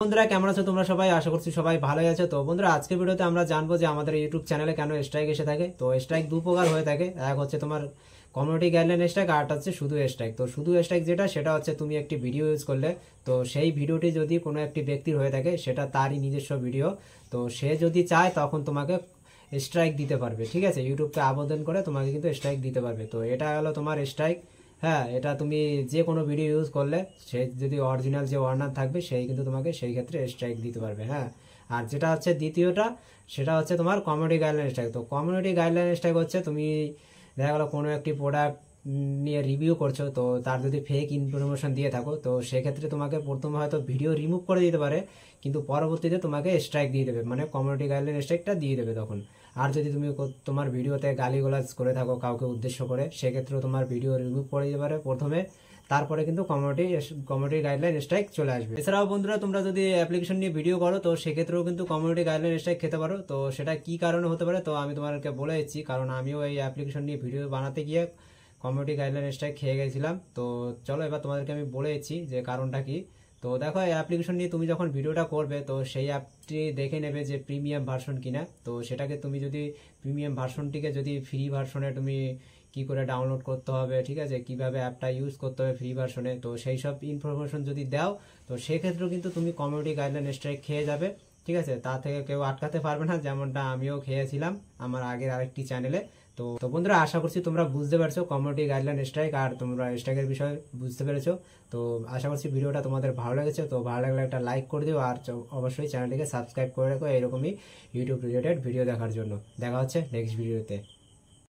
বন্ধুরা কেমন আছো তোমরা সবাই? আশা করছি সবাই ভালোই আছো। তো বন্ধুরা আজকের ভিডিওতে আমরা জানবো যে আমাদের ইউটিউব চ্যানেলে কেন স্ট্রাইক এসে থাকে। তো স্ট্রাইক দু প্রকার হয়ে থাকে, এক হচ্ছে তোমার কমিউনিটি গাইডলাইন স্ট্রাইক, আর হচ্ছে শুধু স্ট্রাইক। তো শুধু স্ট্রাইক যেটা, সেটা হচ্ছে তুমি একটি ভিডিও ইউজ করলে, তো সেই ভিডিওটি যদি কোনো একটি ব্যক্তির হয়ে থাকে, সেটা তারই নিজস্ব ভিডিও, তো সে যদি চায় তখন তোমাকে স্ট্রাইক দিতে পারবে। ঠিক আছে, ইউটিউবকে আবেদন করে তোমাকে কিন্তু স্ট্রাইক দিতে পারবে। তো এটা হলো তোমার স্ট্রাইক। হ্যাঁ, এটা তুমি যে কোনো ভিডিও ইউজ করলে, সে যদি অরিজিনাল যে ওয়ার্নার থাকবে সেই কিন্তু তোমাকে সেই ক্ষেত্রে স্ট্রাইক দিতে পারবে। হ্যাঁ, আর যেটা হচ্ছে দ্বিতীয়টা, সেটা হচ্ছে তোমার কমিউনিটি গাইডলাইন স্ট্রাইক। তো কমিউনিটি গাইডলাইন স্ট্রাইক হচ্ছে তুমি দেখা গেলো কোনো একটি প্রোডাক্ট নিয়ে রিভিউ করছো, তো তার যদি ফেক ইনফরমেশন দিয়ে থাকো, তো সেক্ষেত্রে তোমাকে প্রথমে হয়তো ভিডিও রিমুভ করে দিতে পারে, কিন্তু পরবর্তীতে তোমাকে স্ট্রাইক দিয়ে দেবে, মানে কমিউনিটি গাইডলাইন স্ট্রাইকটা দিয়ে দেবে তখন। আর যদি তুমি তোমার ভিডিওতে গালিগালাজ করে থাকো কাউকে উদ্দেশ্য করে, সেক্ষেত্রেও তোমার ভিডিও রিমুভ করে দিতে পারে প্রথমে, তারপরে কিন্তু কমিউনিটি গাইডলাইন স্ট্রাইক চলে আসবে। এছাড়াও বন্ধুরা, তোমরা যদি অ্যাপ্লিকেশন নিয়ে ভিডিও করো, তো সেক্ষেত্রেও কিন্তু কমিউনিটি গাইডলাইন স্ট্রাইক খেতে পারো। তো সেটা কি কারণে হতে পারে, তো আমি তোমাদেরকে বলে দিচ্ছি, কারণ আমিও এই অ্যাপ্লিকেশন নিয়ে ভিডিও বানাতে গিয়ে কমিউনিটি গাইডলাইন স্ট্রাইক খেয়ে গেছিলাম। তো চলো এবার তোমাদেরকে আমি বলে দিচ্ছি যে কারণটা কি। তো দেখো, এই অ্যাপ্লিকেশন নিয়ে তুমি যখন ভিডিওটা করবে, তো সেই অ্যাপটি দেখে নেবে যে প্রিমিয়াম ভার্সন কিনা। তো সেটাকে তুমি যদি প্রিমিয়াম ভার্সনটিকে যদি ফ্রি ভার্সনে তুমি কি করে ডাউনলোড করতে হবে, ঠিক আছে, কিভাবে অ্যাপটা ইউজ করতে হবে ফ্রি ভার্সনে, তো সেই সব ইনফরমেশন যদি দাও, তো সেক্ষেত্রেও কিন্তু তুমি কমিউনিটি গাইডলাইন স্ট্রাইক খেয়ে যাবে। ঠিক আছে, তা থেকে কেউ আটকাতে পারবে না, যেমনটা আমিও খেয়েছিলাম আমার আগের আরেকটি চ্যানেলে। তো বন্ধুরা, আশা করছি তোমরা বুঝতে পারছো কমিউনিটি গাইডলাইন স্ট্রাইক, আর তোমরা স্ট্রাইকের বিষয় বুঝতে পেরেছো। তো আশা করছি ভিডিওটা তোমাদের ভালো লেগেছে। তো ভালো লাগলে একটা লাইক করে দিও, আর অবশ্যই চ্যানেলটিকে সাবস্ক্রাইব করে রাখো এরকমই ইউটিউব রিলেটেড ভিডিও দেখার জন্য। দেখা হচ্ছে নেক্সট ভিডিওতে।